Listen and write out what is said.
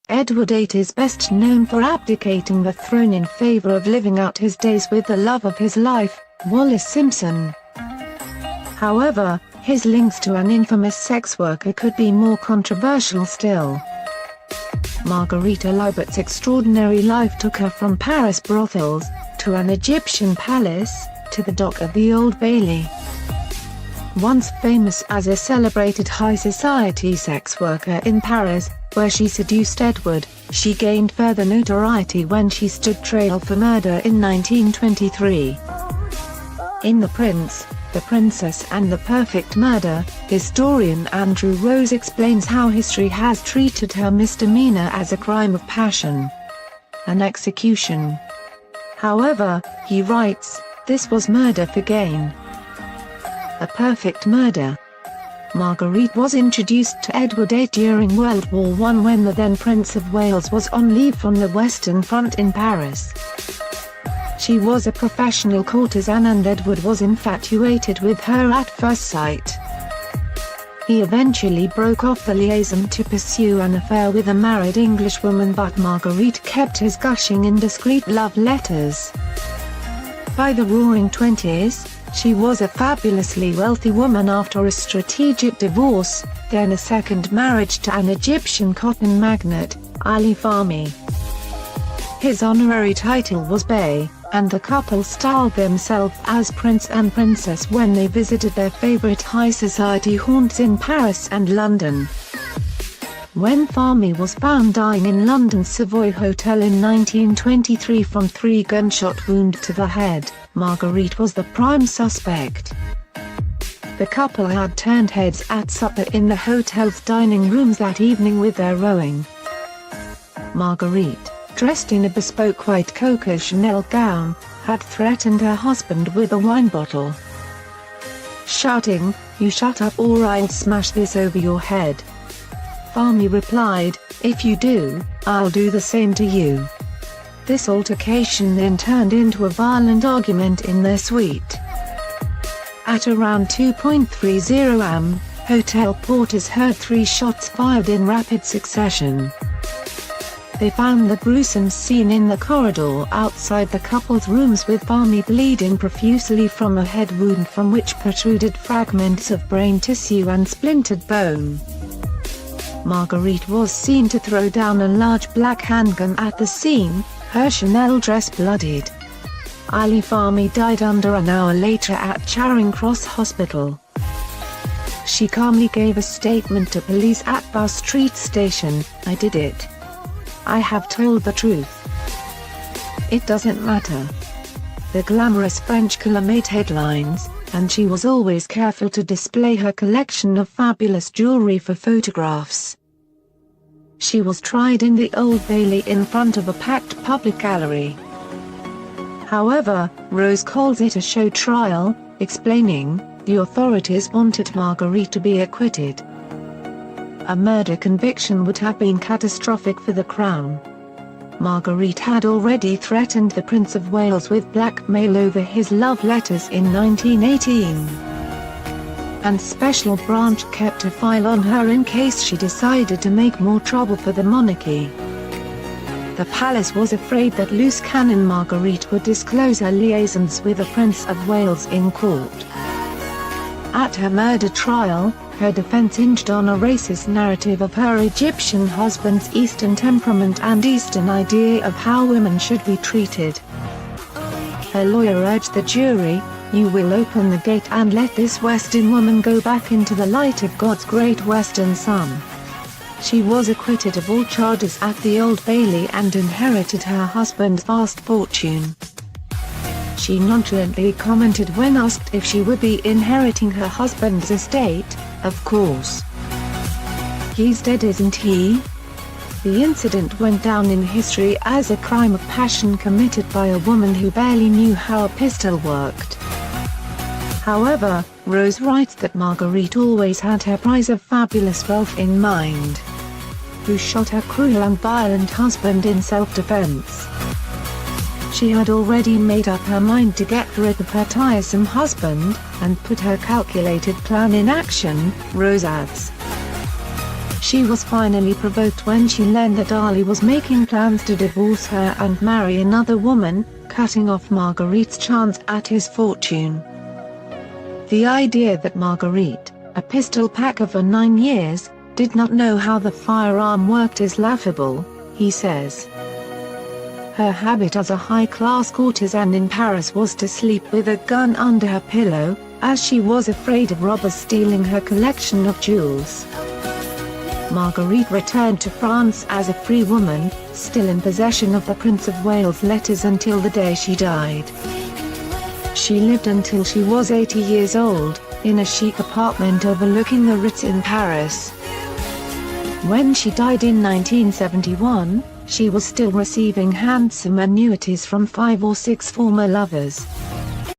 Edward VIII is best known for abdicating the throne in favor of living out his days with the love of his life, Wallis Simpson. However, his links to an infamous sex worker could be more controversial still. Marguerite Libert's extraordinary life took her from Paris brothels, to an Egyptian palace, to the dock of the Old Bailey. Once famous as a celebrated high society sex worker in Paris, where she seduced Edward, she gained further notoriety when she stood trial for murder in 1923. In The Prince, the Princess and the Perfect Murder, historian Andrew Rose explains how history has treated her misdemeanor as a crime of passion, an execution. However, he writes, this was murder for gain. A perfect murder. Marguerite was introduced to Edward VIII during World War I when the then Prince of Wales was on leave from the Western Front in Paris. She was a professional courtesan and Edward was infatuated with her at first sight. He eventually broke off the liaison to pursue an affair with a married Englishwoman, but Marguerite kept his gushing indiscreet love letters. By the Roaring Twenties, she was a fabulously wealthy woman after a strategic divorce, then a second marriage to an Egyptian cotton magnate, Ali Fahmy. His honorary title was Bey, and the couple styled themselves as Prince and Princess when they visited their favorite high society haunts in Paris and London. When Fahmy was found dying in London's Savoy Hotel in 1923 from 3 gunshot wounds to the head, Marguerite was the prime suspect. The couple had turned heads at supper in the hotel's dining rooms that evening with their rowing. Marguerite, dressed in a bespoke white Coco Chanel gown, had threatened her husband with a wine bottle, shouting, "You shut up or I'll smash this over your head." Fahmy replied, "If you do, I'll do the same to you." This altercation then turned into a violent argument in their suite. At around 2:30 am, hotel porters heard 3 shots fired in rapid succession. They found the gruesome scene in the corridor outside the couple's rooms, with Fahmy bleeding profusely from a head wound from which protruded fragments of brain tissue and splintered bone. Marguerite was seen to throw down a large black handgun at the scene, her Chanel dress bloodied. Ali Fahmy died under an hour later at Charing Cross Hospital. She calmly gave a statement to police at Bow Street Station, "I did it. I have told the truth. It doesn't matter." The glamorous French killer made headlines, and she was always careful to display her collection of fabulous jewelry for photographs. She was tried in the Old Bailey in front of a packed public gallery. However, Rose calls it a show trial, explaining, "The authorities wanted Marguerite to be acquitted. A murder conviction would have been catastrophic for the Crown." Marguerite had already threatened the Prince of Wales with blackmail over his love letters in 1918. And Special Branch kept a file on her in case she decided to make more trouble for the monarchy. The palace was afraid that loose cannon Marguerite would disclose her liaisons with the Prince of Wales in court. At her murder trial, her defense hinged on a racist narrative of her Egyptian husband's Eastern temperament and Eastern idea of how women should be treated. Her lawyer urged the jury, "You will open the gate and let this Western woman go back into the light of God's great Western sun." She was acquitted of all charges at the Old Bailey and inherited her husband's vast fortune. She nonchalantly commented when asked if she would be inheriting her husband's estate, "Of course. He's dead, isn't he?" The incident went down in history as a crime of passion committed by a woman who barely knew how a pistol worked. However, Rose writes that Marguerite always had her prize of fabulous wealth in mind, who shot her cruel and violent husband in self-defense. She had already made up her mind to get rid of her tiresome husband, and put her calculated plan in action, Rose adds. She was finally provoked when she learned that Ali was making plans to divorce her and marry another woman, cutting off Marguerite's chance at his fortune. The idea that Marguerite, a pistol packer for 9 years, did not know how the firearm worked is laughable, he says. Her habit as a high-class courtesan in Paris was to sleep with a gun under her pillow, as she was afraid of robbers stealing her collection of jewels. Marguerite returned to France as a free woman, still in possession of the Prince of Wales' letters until the day she died. She lived until she was 80 years old, in a chic apartment overlooking the Ritz in Paris. When she died in 1971, she was still receiving handsome annuities from 5 or 6 former lovers.